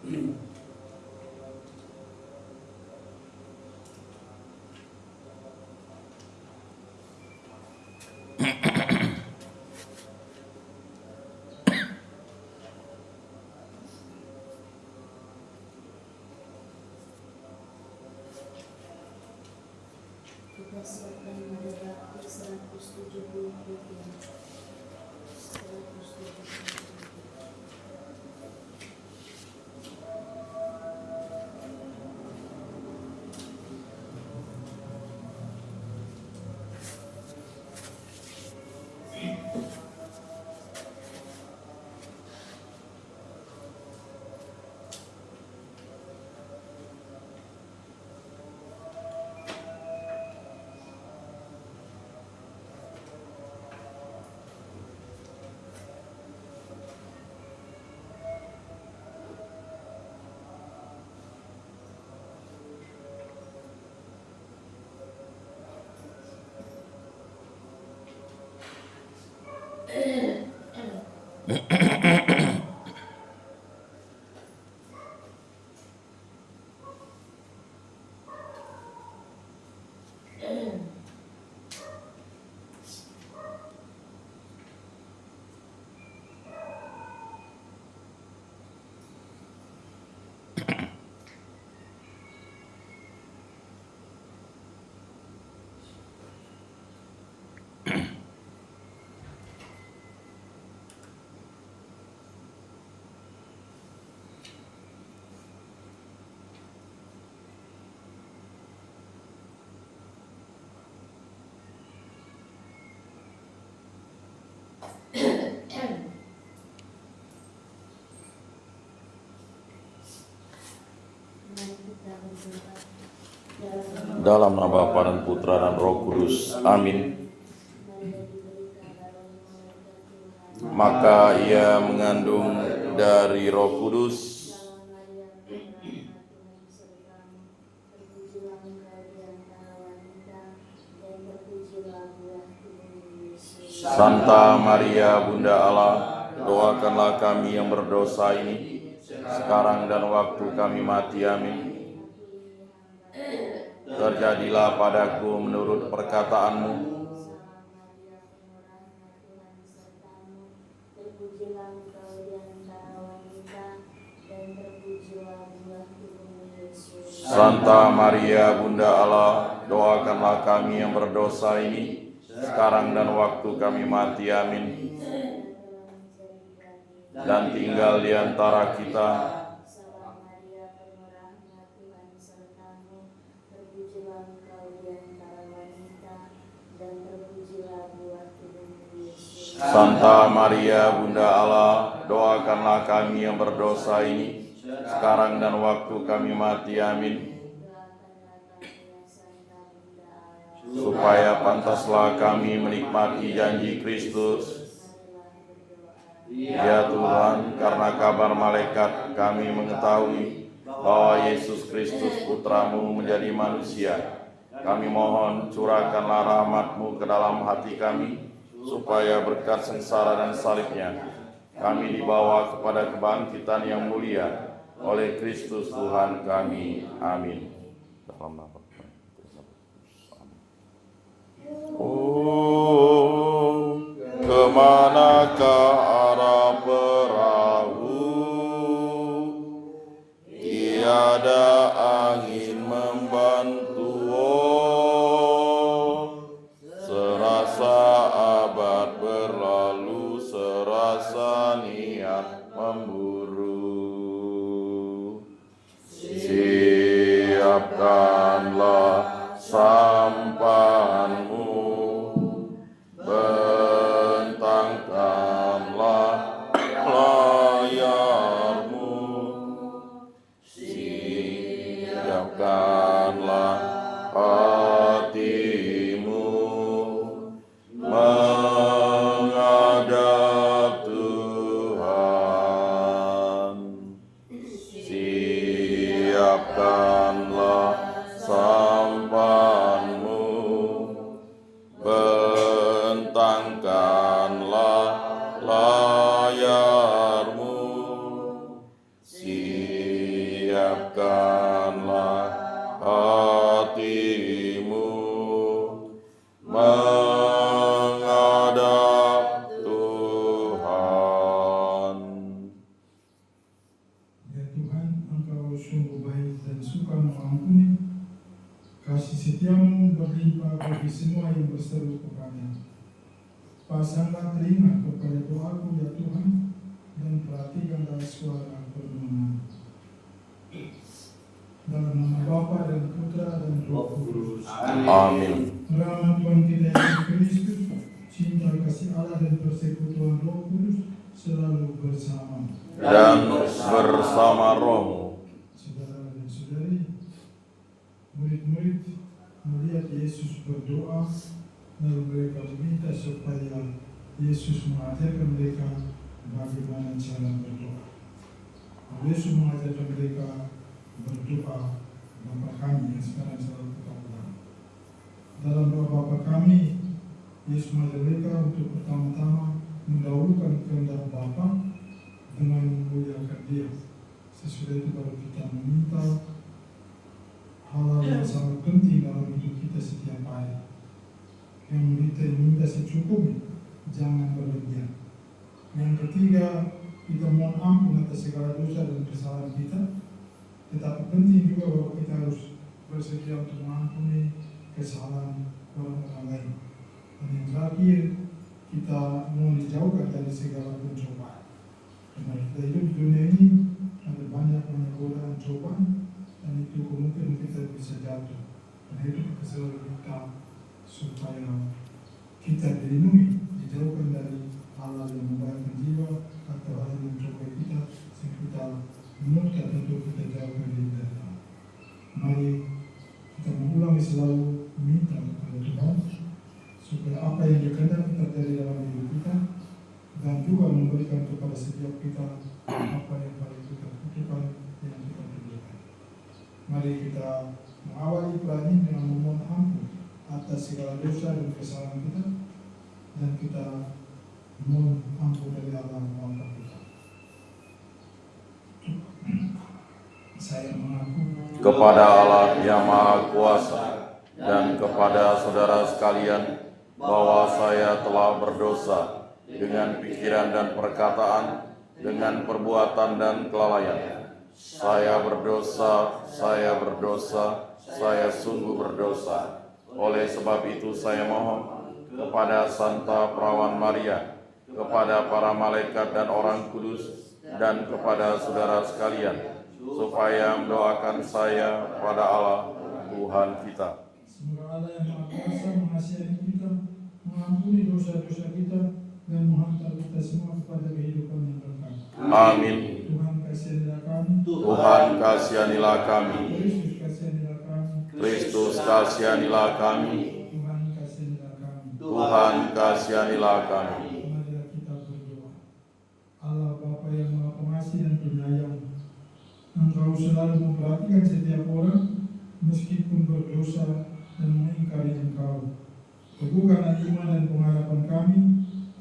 Kita siapkan nada bakti 173. 173. Dalam nama Bapa dan Putra dan Roh Kudus. Amin. Maka ia mengandung dari Roh Kudus. Santa Maria Bunda Allah, doakanlah kami yang berdosa ini, sekarang dan waktu kami mati. Amin. Terjadilah padaku menurut perkataanmu. Santa Maria Bunda Allah, doakanlah kami yang berdosa ini, sekarang dan waktu kami mati. Amin. Dan tinggal di antara kita Santa Maria Bunda Allah, doakanlah kami yang berdosa ini, sekarang dan waktu kami mati. Amin. Supaya pantaslah kami menikmati janji Kristus. Ya Tuhan, karena kabar malaikat kami mengetahui bahwa Yesus Kristus Putramu menjadi manusia. Kami mohon curahkanlah rahmat-Mu ke dalam hati kami, supaya berkat sengsara dan salibnya kami dibawa kepada kebangkitan yang mulia oleh Kristus Tuhan kami. Amin. Oh, kemanakah arah perahu? Tiada angin membantu. Serasa abad berlalu, serasa niat memburu. Siapkanlah sampanmu, bentangkanlah layarmu, siapkanlah hatimu menghadap Tuhan. Siapkanlah sampanmu, bentangkanlah layarmu, siapkanlah siapkanlah hatimu menghadap Tuhan. Ya Tuhan, Engkau sungguh baik dan suka mengampuni. Kasih setiamu berlimpah bagi semua yang berseru kepada. Pasanglah telinga kepada doaku ya Tuhan, dan perhatikanlah suara permohonan. Dalam nama Bapa dan Putra dan Roh Kudus. Amin. Rahmat Tuhan kita Yesus Kristus, cinta kasih Allah dan persekutuan Roh Kudus selalu bersama. Dan bersama rohmu. Saudara dan saudari, murid-murid melihat Yesus berdoa, lalu mereka meminta supaya Yesus mengajarkan mereka bagaimana cara berdoa. Yesus mengajarkan mereka berdoa Bapa kami yang sekarang selalu kita ulang. Dalam doa Bapa kami, Yesus mengajar mereka untuk pertama-tama mendahulukan kehendak Bapa dengan memuliakan Dia. Sesudah itu baru kita meminta hal-hal yang sangat penting dalam hidup kita setiap hari. Yang kita minta secukupnya, jangan berlebihan. Yang ketiga, kita mohon ampun atas segala dosa dan kesalahan kita. Tetapi penting juga bahwa kita harus bersedia untuk mengampuni kesalahan orang-orang lain. Dan yang terakhir, kita mohon dijauhkan dari segala pencobaan. Karena kita hidup di dunia ini ada banyak godaan cobaan, dan itu kemungkinan kita bisa jatuh. Karena itu kita selalu minta supaya kita dilindungi, dijauhkan dari hal-hal yang membahayakan jiwa atau hal yang mencobai kita, sehingga kita menurutkan untuk kita jauhkan diri dari Allah. Mari kita mengulangi selalu minta kepada Tuhan supaya apa yang dikehendaki terjadi dalam hidup kita, dan juga memberikan kepada setiap kita apa yang paling kita butuhkan yang kita perlukan. Mari kita mengawali peran ini dengan memohon ampun atas segala dosa dan kesalahan kita, dan kita mohon ampun dari Allah Bapa kita. Saya mengaku Kepada Allah yang Maha Kuasa dan kepada saudara sekalian bahwa saya telah berdosa dengan pikiran dan perkataan, dengan perbuatan dan kelalaian. Saya berdosa, saya sungguh berdosa. Oleh sebab itu saya mohon kepada Santa Perawan Maria, kepada para malaikat dan orang kudus, dan kepada saudara sekalian, supaya mendoakan saya pada Allah Tuhan kita. semoga Allah yang Maha Kuasa mengasihani kita, mengampuni dosa-dosa kita, dan menghantar kita semua kepada kehidupan yang kekal. Amin. Tuhan kasihanilah kami. Tuhan kasihanilah kami. Kristus kasihanilah kami. Kristus kasihanilah kami. Tuhan kasihanilah kami. Tuhan kasihanilah kami. Marilah kita berdoa. Allah Bapa yang Maha Pengasih dan Penyayang, Engkau selalu memperhatikan setiap orang meskipun berdosa dan mengingkari Engkau. Teguhkanlah iman dan pengharapan kami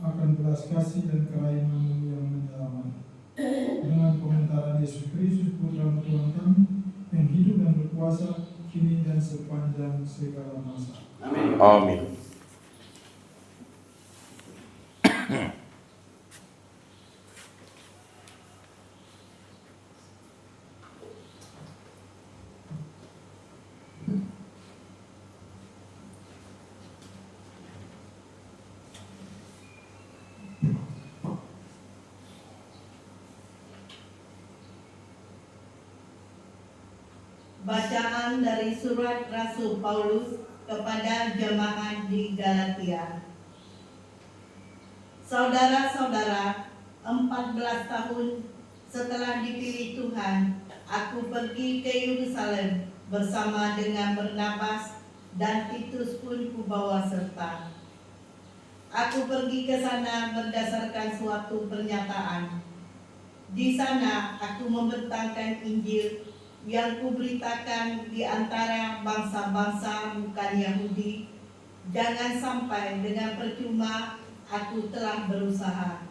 akan belas kasih dan kerahiman-Mu yang menyelamatkan. Dengan pengentaran Yesus Kristus, Putra Tuhan kami, yang hidup dan berkuasa kini dan sepanjang segala masa. Amin. Bacaan dari surat Rasul Paulus kepada jemaat di Galatia. Saudara-saudara, 14 tahun setelah dipilih Tuhan, aku pergi ke Yerusalem bersama dengan Barnabas, dan Titus pun kubawa serta. Aku pergi ke sana berdasarkan suatu pernyataan. Di sana aku membentangkan Injil yang kuberitakan di antara bangsa-bangsa bukan Yahudi. Jangan sampai dengan percuma aku telah berusaha.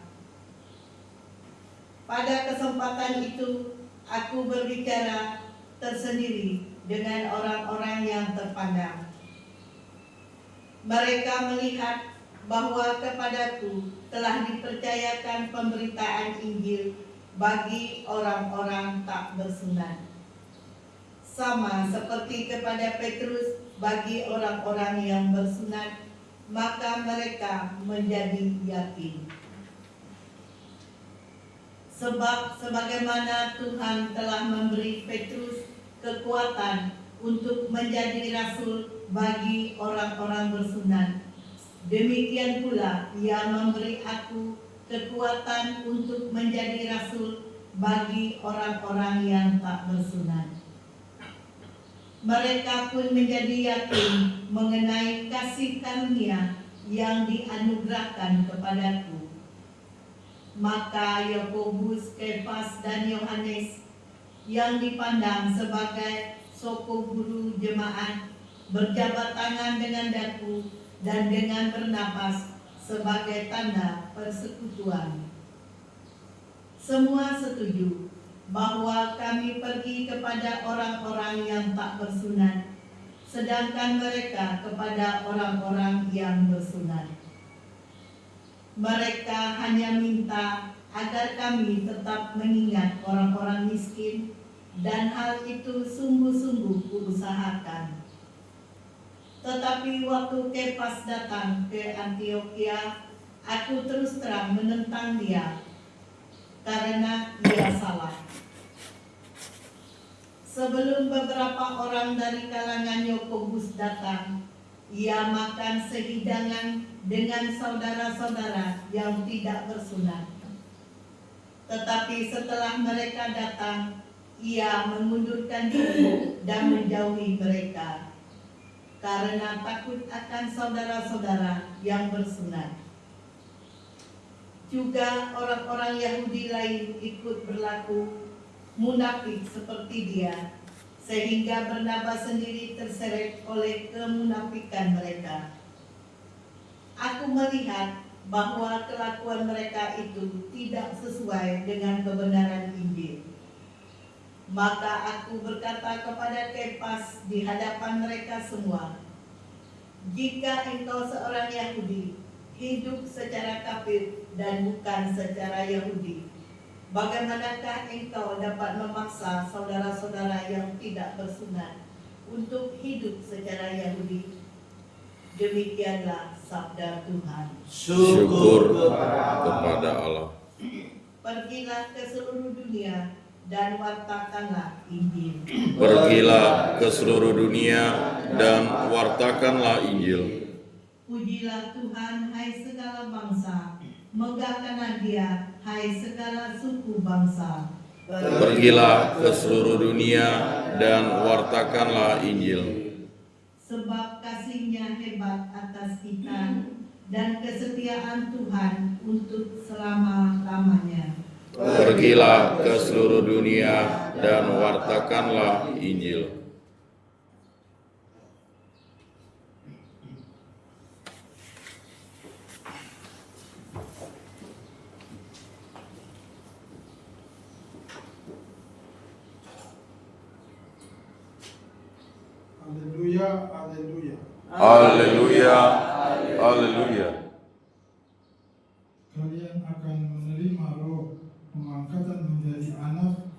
Pada kesempatan itu Aku berbicara tersendiri dengan orang-orang yang terpandang. Mereka melihat bahwa kepadaku telah dipercayakan pemberitaan Injil bagi orang-orang tak bersunat. Sama seperti kepada Petrus bagi orang-orang yang bersunat, maka mereka menjadi yakin. Sebab sebagaimana Tuhan telah memberi Petrus kekuatan untuk menjadi rasul bagi orang-orang bersunat, demikian pula Ia memberi aku kekuatan untuk menjadi rasul bagi orang-orang yang tak bersunat. Mereka pun menjadi yakin mengenai kasih karunia yang dianugerahkan kepadaku. Maka Yakobus, Kefas, dan Yohanes yang dipandang sebagai soko guru jemaat berjabat tangan dengan daku dan dengan bernapas sebagai tanda persekutuan. Semua setuju bahwa kami pergi kepada orang-orang yang tak bersunat, sedangkan mereka kepada orang-orang yang bersunat. Mereka hanya minta agar kami tetap mengingat orang-orang miskin, dan hal itu sungguh-sungguh kuusahakan. Tetapi waktu Kefas datang ke Antiokhia, aku terus terang menentang dia, karena ia salah. Sebelum beberapa orang dari kalangan Yakobus datang, ia makan sehidangan dengan saudara-saudara yang tidak bersunat. Tetapi setelah mereka datang, ia mengundurkan diri dan menjauhi mereka, karena takut akan saudara-saudara yang bersunat. Juga orang-orang Yahudi lain ikut berlaku munafik seperti dia, sehingga Barnabas sendiri terseret oleh kemunafikan mereka. Aku melihat bahwa kelakuan mereka itu tidak sesuai dengan kebenaran Injil. Maka aku berkata kepada Kefas di hadapan mereka semua, jika engkau seorang Yahudi, hidup secara kafir dan bukan secara Yahudi, bagaimanakah engkau dapat memaksa saudara-saudara yang tidak bersunat untuk hidup secara Yahudi? Demikianlah sabda Tuhan. Syukur kepada Allah. Pergilah ke seluruh dunia dan wartakanlah Injil. Pergilah ke seluruh dunia dan wartakanlah Injil. Pujilah Tuhan, hai segala bangsa. Megahkanlah Dia, hai segala suku bangsa. Pergilah ke seluruh dunia dan wartakanlah Injil. Sebab kasih-Nya hebat atas kita, dan kesetiaan Tuhan untuk selama-lamanya. Pergilah ke seluruh dunia dan wartakanlah Injil. Haleluya, haleluya. Haleluya, haleluya. Kalian akan menerima roh pengangkatan menjadi anak.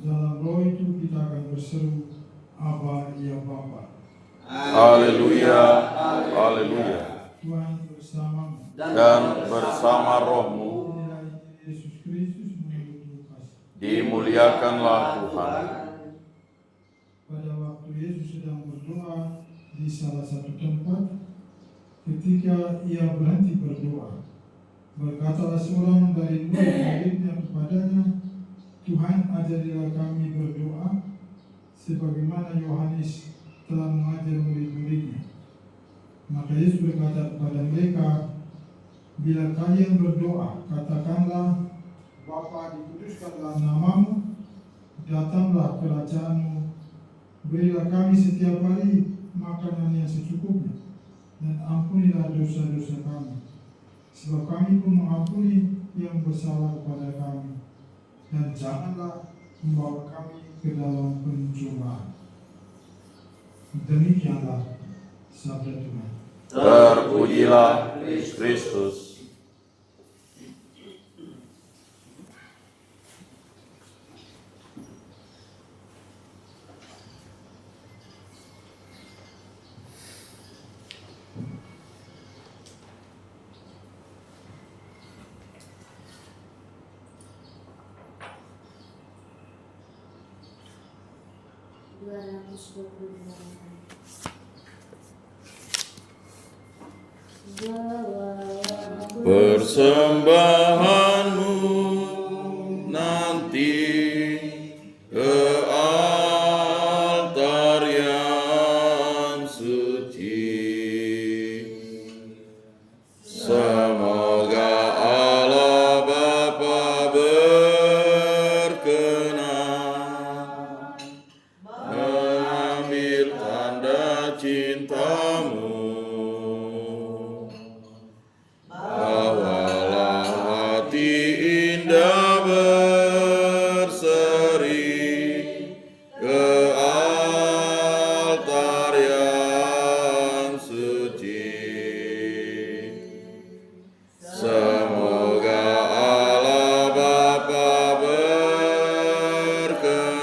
Dalam roh itu kita akan berseru, Aba, ya Bapa. Haleluya, haleluya. Tuhan bersamamu. Dan bersama rohmu Inilah Yesus Kristus menurut Lukas. dimuliakanlah Tuhan. Pada waktu Yesus sedang berdoa di salah satu tempat, ketika ia berhenti berdoa, berkatalah seorang dari murid-muridnya kepadanya, Tuhan, ajarilah kami berdoa, sebagaimana Yohanes telah mengajar murid-muridnya. Maka Yesus berkata kepada mereka, bila kalian berdoa, katakanlah, Bapa, dikuduskanlah namamu, datanglah kerajaanmu, berilah kami setiap hari makanan yang secukupnya, dan ampunilah dosa-dosa kami, sebab kami pun mengampuni yang bersalah kepada kami. Dan janganlah membawa kami ke dalam pencobaan. Demikianlah sabda Tuhan. Terpujilah Kristus. Persembahanmu nanti ke altar yang suci. Semoga Allah Bapa berkenan mengambil tanda cintamu. Bawalah hati indah berseri ke altar yang suci. Semoga Allah Bapa berkenan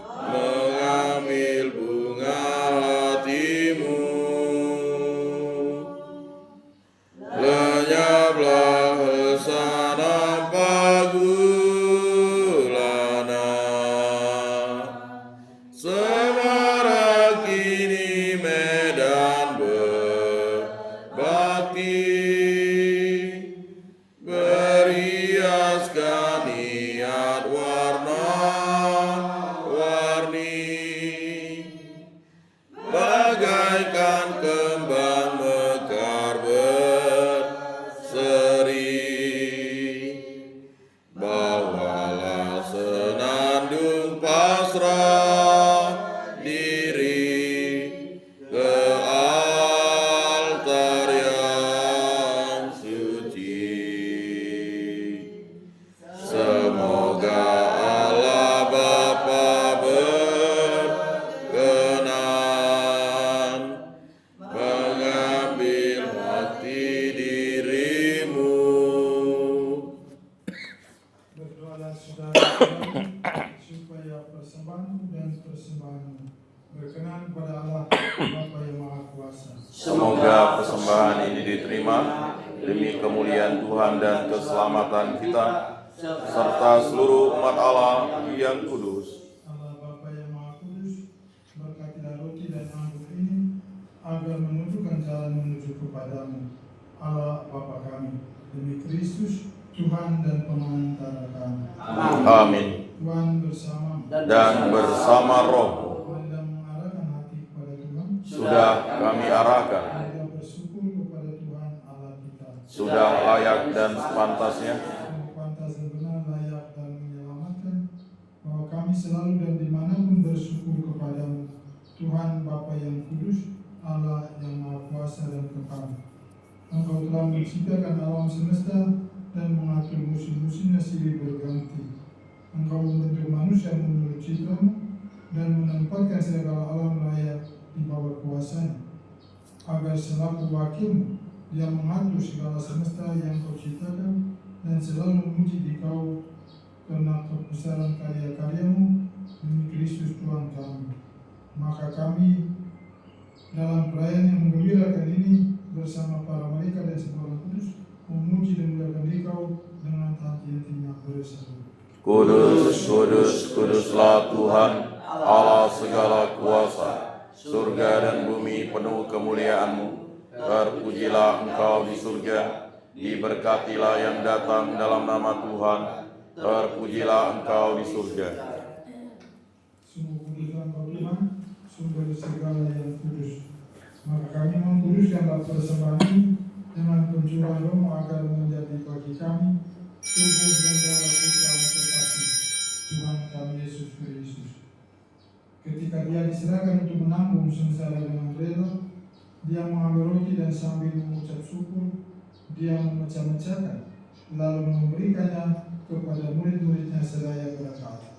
mengambil bunga hatimu. Lenyaplah hesana pagulana, semarak kini medan berbakti, berhiaskan niat warna-warni, bagaikan kembang mekar berseri. Bawalah senandung pasrah diri ke altar yang suci. Semoga Allah Bapa berkenan mengambil hati dirimu. Berdoalah saudara-saudari supaya persembahanmu dan persembahanmu berkenan pada Allah Bapa yang Maha Kuasa. Semoga persembahan ini diterima demi kemuliaan Tuhan dan keselamatan kita, serta seluruh umat Allah yang kudus. Allah Bapa yang Maha Kudus, berkatilah roti dan anggur ini agar menunjukkan jalan menuju kepadamu, Allah Bapa kami, demi Kristus Tuhan dan pengantara kami. Amin. Tuhan bersamamu. Dan bersama roh Anda mengarahkan hati kepada Tuhan. sudah kami arahkan, Anda bersyukur kepada Tuhan Allah kita. sudah layak dan sepantasnya. Sungguh pantas dan benar, layak dan menyelamatkan, bahwa kami selalu dan dimanapun bersyukur kepadamu, Tuhan Bapa yang kudus, Allah yang Maha Kuasa dan kekal. Engkau telah menciptakan alam semesta dan mengatur musim-musimnya silih berganti. Engkau membentuk manusia menurut citramu dan menempatkan segala alam raya di bawah kuasanya, agar selaku wakilmu dia mengatur segala semesta yang kau ciptakan dan selalu memuji di kau karena kebesaran karya-karyamu demi Kristus Tuhan kami. Maka kami dalam perayaan yang menggembirakan ini bersama para malaikat dan semua orang kudus memuji dan memuliakan Dikau dengan hati-hati yang berseru. Kudus, kudus, kuduslah Tuhan, Allah segala kuasa. Surga dan bumi penuh kemuliaan-Mu. Terpujilah Engkau di surga, diberkatilah yang datang dalam nama Tuhan. Terpujilah Engkau di surga. Sungguh kuduslah Engkau Tuhan, sumber segala yang kudus. Maka kami mengkuduskanlah persembahan ini dengan pencurahan roh agar menjadi bagi kami tubuh dan darah Putra yang terkasih, Tuhan kami Yesus Kristus. Ketika dia diserahkan untuk menanggung sengsara dengan rela, dia mengambil roti dan sambil mengucap syukur, dia memecah-mecahkan, lalu memberikannya kepada murid-muridnya seraya berkata,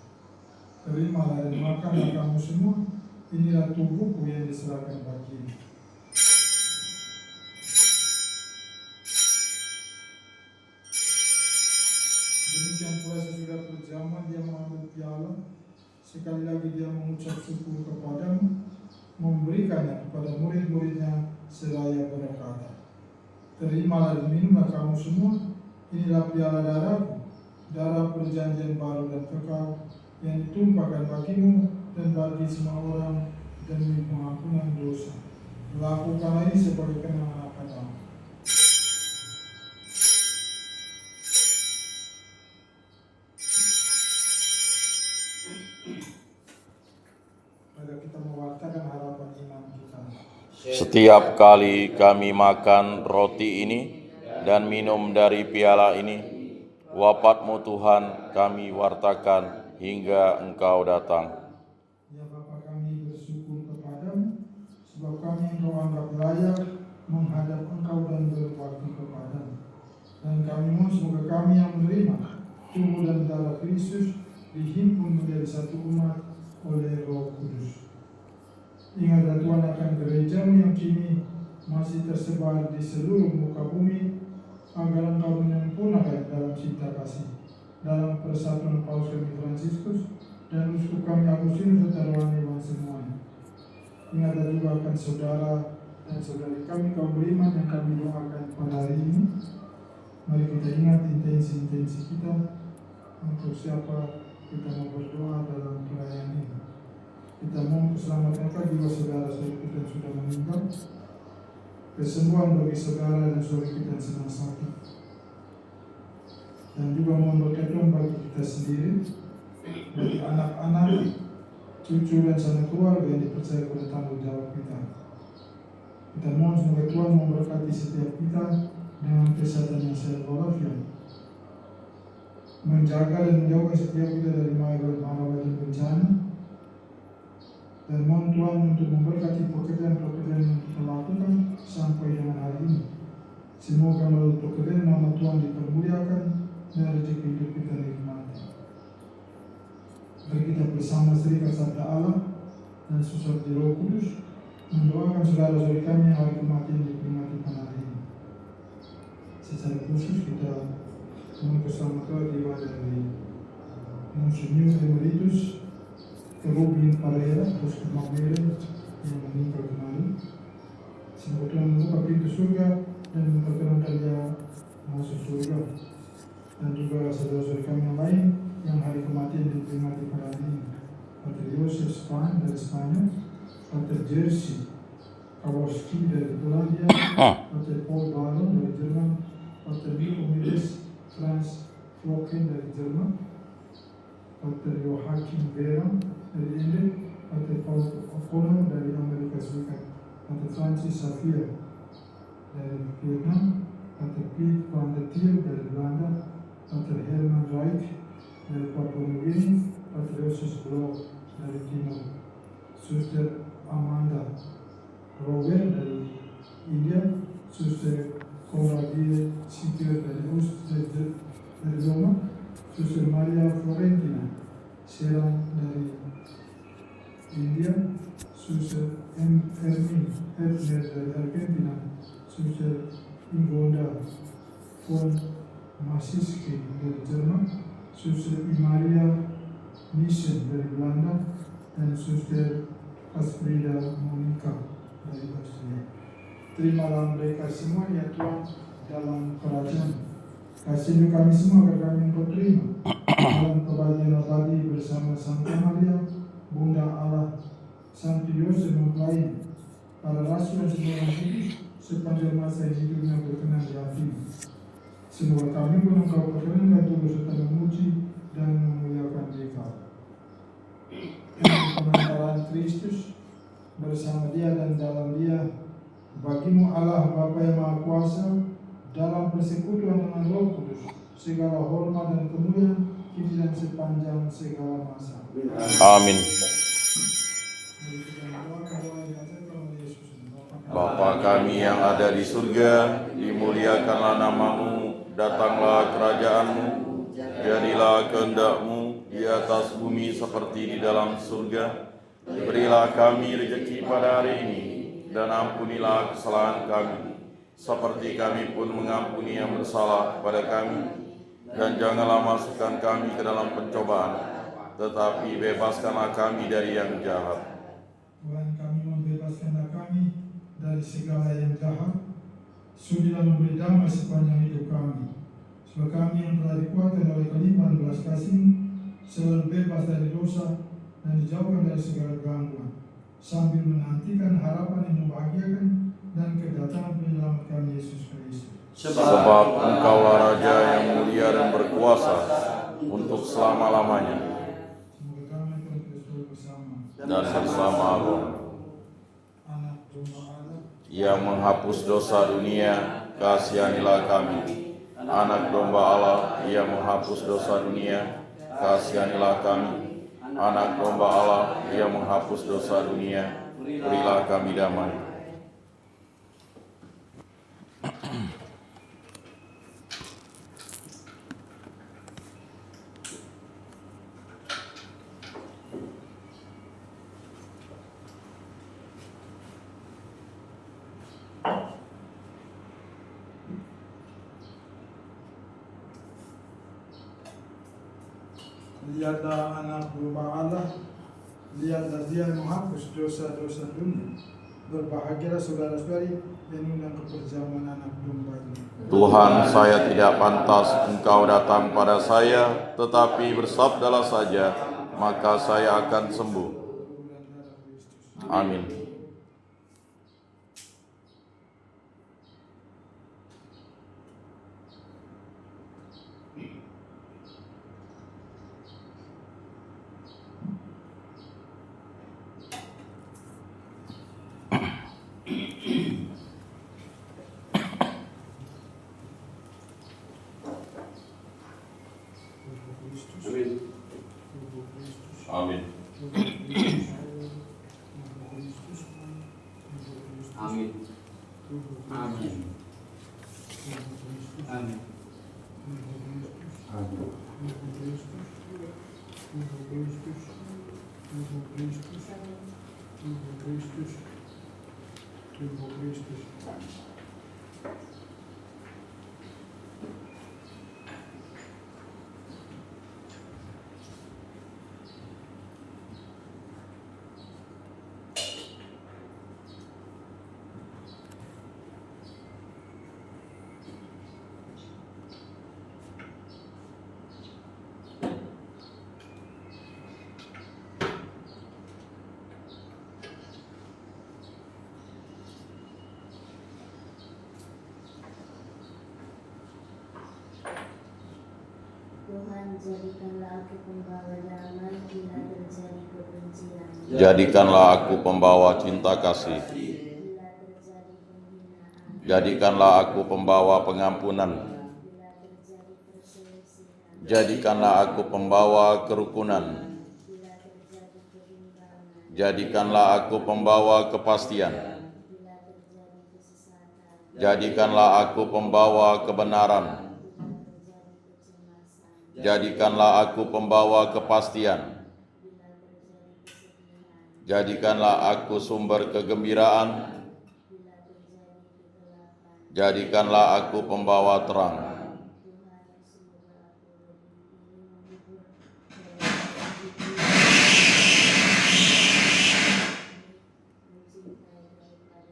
terimalah dan makanlah kamu semua, inilah tubuhku yang diserahkan bagimu. Demikian pula sesudah berjamaah dia mengambil piala, sekali lagi dia mengucap syukur kepadamu, memberikannya kepada murid-muridnya seraya berkata, terimalah dan minumlah kamu semua, inilah piala darahku, darah perjanjian baru dan kekal yang ditumpahkan bagimu dan bagi semua orang demi pengampunan dosa. Lakukanlah ini sebagai kenangan padamu. Mari kita mewartakan harapan iman kita. Setiap kali kami makan roti ini dan minum dari piala ini, wafat-Mu Tuhan kami wartakan hingga Engkau datang. Ya Bapa, kami bersyukur kepadamu, sebab kami Engkau anggap layak menghadap Engkau dan berbakti kepadamu. Dan kami mohon semoga kami yang menerima tubuh dan darah Kristus dihimpun menjadi satu umat oleh Roh Kudus. Ingatlah Tuhan akan gerejamu yang kini masih tersebar di seluruh muka bumi, agar Engkau menyempurnakan dalam cinta kasih, dalam persatuan Paus kami Fransiskus dan uskup kami Agustinus serta rohani semuanya. Ingatlah juga akan saudara dan saudari kami kaum beriman yang kami doakan pada hari ini. Mari kita ingat intensi-intensi kita untuk siapa kita mau berdoa dalam perayaan ini. Kita mohon keselamatan jiwa saudara-saudara kita yang sudah meninggal, kesembuhan bagi saudara dan saudara kita yang sedang sakit, dan juga mohon berkat Tuhan bagi kita sendiri, bagi anak-anak, cucu dan sanak keluarga yang dipercaya pada tanggung jawab kita. Kita mohon semoga Tuhan memberkati setiap kita dengan kesehatan yang sehat walafiat, menjaga dan menjauhkan setiap kita dari mara dan bencana, dan mohon Tuhan untuk memberkati pekerjaan-pekerjaan yang kita lakukan sampai dengan hari ini. Semoga melalui pekerjaan nama Tuhan dipermuliakan dan rezeki hidup kita nikmati. Mari kita bersama serikat sabda Allah dan susah di Roh Kudus mendoakan saudara-saudari kami yang hari kematian diperingati pada hari ini. Secara khusus kita mohon keselamatan jiwa dari Monsinyur Emeritus Rubin Parera, Uskup Maumere yang meninggal kemarin. Semoga Tuhan membuka pintu surga dan memperkenankan dia masuk surga. Dan juga saudara-saudara kami yang lain yang hari kematian diperingati pada hari ini. Pater Yosef Span dari Spanyol, Pater Jerzy Kowalski dari Polandia, Pater Paul Baron dari Jerman, Pater Nico Miles Franz Flocken dari Jerman, Pater Joachim Veron dari India, Pater Paul O'Connor dari Amerika Serikat, Pater Francis Xavier dari Vietnam, Pater Piet van der Thiel dari Belanda, Pater Herman Reich dari Papua New Guinea, Pater Joseph Bloch dari Timor, Suster Amanda Rower dari India, Suster Coradie Sipir dari Roma, Suster Maria Florentina Serang dari India, Suster Ermin Hefner dari Argentina, Suster Ingonda von Masiski dari Jerman, Suster Maria Nissen dari Belanda, dan Suster Asprida Monica dari Austria. Terimalah mereka semua ya Tuhan dalam kerajaan. Kasih kami semua agar kami Engkau terima dalam kebahagiaan abadi bersama Santa Maria, Bunda Allah, Santo Yosef mempelai, para rasul dan semua orang kudus sepanjang masa hidupnya berkenan di hatimu. Semoga kami pun Engkau perkenankan turut serta memuji dan memuliakan Engkau. Pengantaran Kristus bersama Dia dan dalam Dia, bagimu Allah Bapa yang Maha Kuasa, dalam persekutuan dengan Roh Kudus, segala hormat dan kemuliaan kini dan sepanjang segala masa. Amin. Bapa kami yang ada di surga, dimuliakanlah namamu, datanglah kerajaanmu, Jadilah kehendak-Mu di atas bumi seperti di dalam surga. Berilah kami rezeki pada hari ini, dan ampunilah kesalahan kami, seperti kami pun mengampuni yang bersalah pada kami. Dan janganlah masukkan kami ke dalam pencobaan, tetapi bebaskanlah kami dari yang jahat. Tuhan, kami membebaskanlah kami dari segala yang jahat. Sudilah memberi damai sepanjang hidup kami. Sebab kami yang telah dikuatkan oleh kelimpahan belas kasih-Mu selalu bebas dari dosa dan dijauhkan dari segala gangguan, sambil menantikan harapan yang membahagiakan dan kedatangan penyelamat kami Yesus Kristus. Sebab Engkaulah Raja yang mulia dan berkuasa untuk selama-lamanya, Semoga kami terus bersama dan bersama Roh Anak Domba Allah yang menghapus dosa dunia, kasihanilah kami. Anak Domba Allah yang menghapus dosa dunia, kasihanilah kami. Anak Domba Allah yang menghapus dosa dunia, berilah kami damai. Lihatlah anak domba Allah, lihatlah dia yang menghapus dosa-dosa dunia. Berbahagialah saudara-saudari yang undang ke perjamuan anak domba ini. Tuhan, saya tidak pantas Engkau datang pada saya, tetapi bersabdalah saja, maka saya akan sembuh. Amin. Amin. Amin. Amin. Amin. Tuhan, jadikanlah aku pembawa damai bila terjadi kebencian. Jadikanlah aku pembawa cinta kasih. Bila terjadi penghinaan. Jadikanlah aku pembawa pengampunan. Bila terjadi perselisihan. Jadikanlah aku pembawa kerukunan. Bila terjadi kebimbangan. Jadikanlah aku pembawa kepastian. Bila terjadi kesesatan. Jadikanlah aku pembawa kebenaran. Bila terjadi kecemasan. Jadikanlah aku pembawa kepastian. Bila terjadi kesedihan. Jadikanlah aku sumber kegembiraan. Bila terjadi kegelapan. Jadikanlah aku pembawa terang. Tuhan, semoga aku lebih menghibur mencintai daripada dicintai.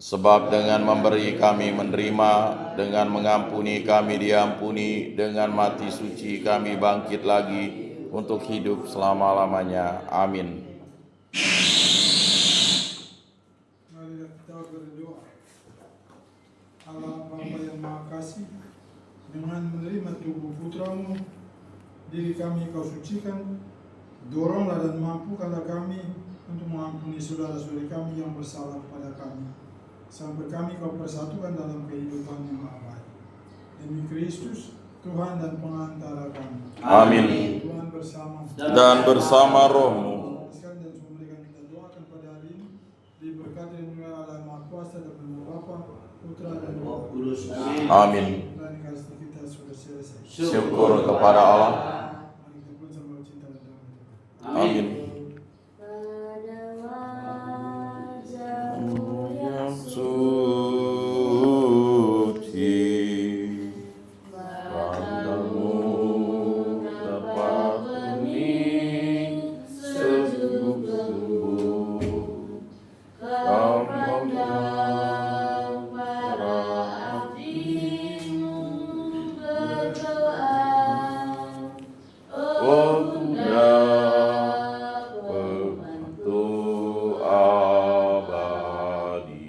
Sebab dengan memberi kami menerima, dengan mengampuni kami diampuni, dengan mati suci kami bangkit lagi untuk hidup selama-lamanya. Amin. Mari kita berdoa. Allah Bapa yang Maha Kasih, dengan menerima tubuh Putra-Mu, diri kami Kau sucikan, doronglah dan mampukanlah kami untuk mengampuni saudara-saudari kami yang bersalah kepada kami, sampai kami Kau persatukan dalam kehidupan yang abadi. Demi Kristus, Tuhan dan pengantara kami. Amin. Tuhan bersama Dan bersama rohmu. sekalian dan semua mereka yang kita doakan pada hari ini, diberkati dan dimuliakan Allah Maha Kuasa dan Bapa, Putra dan Roh Kudus. Amin. Dan kasih kita sudah selesai. syukur kepada Allah. Mari kita pun sama cinta dan damai Tuhan. Amin. pada wajahmu Yang yang suci, pandanganmu dapat bening sungguh-sungguh. Kau pandang para abdimu berdoa, oh Bunda pembantu abadi.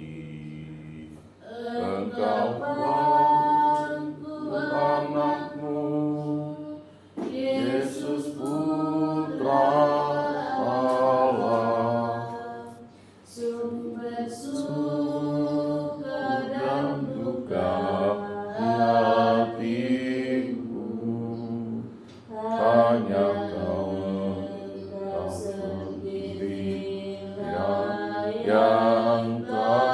Engkau bantu anakmu, Yesus Putra Allah, sumber suka dan duka hatiku. Hanya Kau sendiri yang tahu.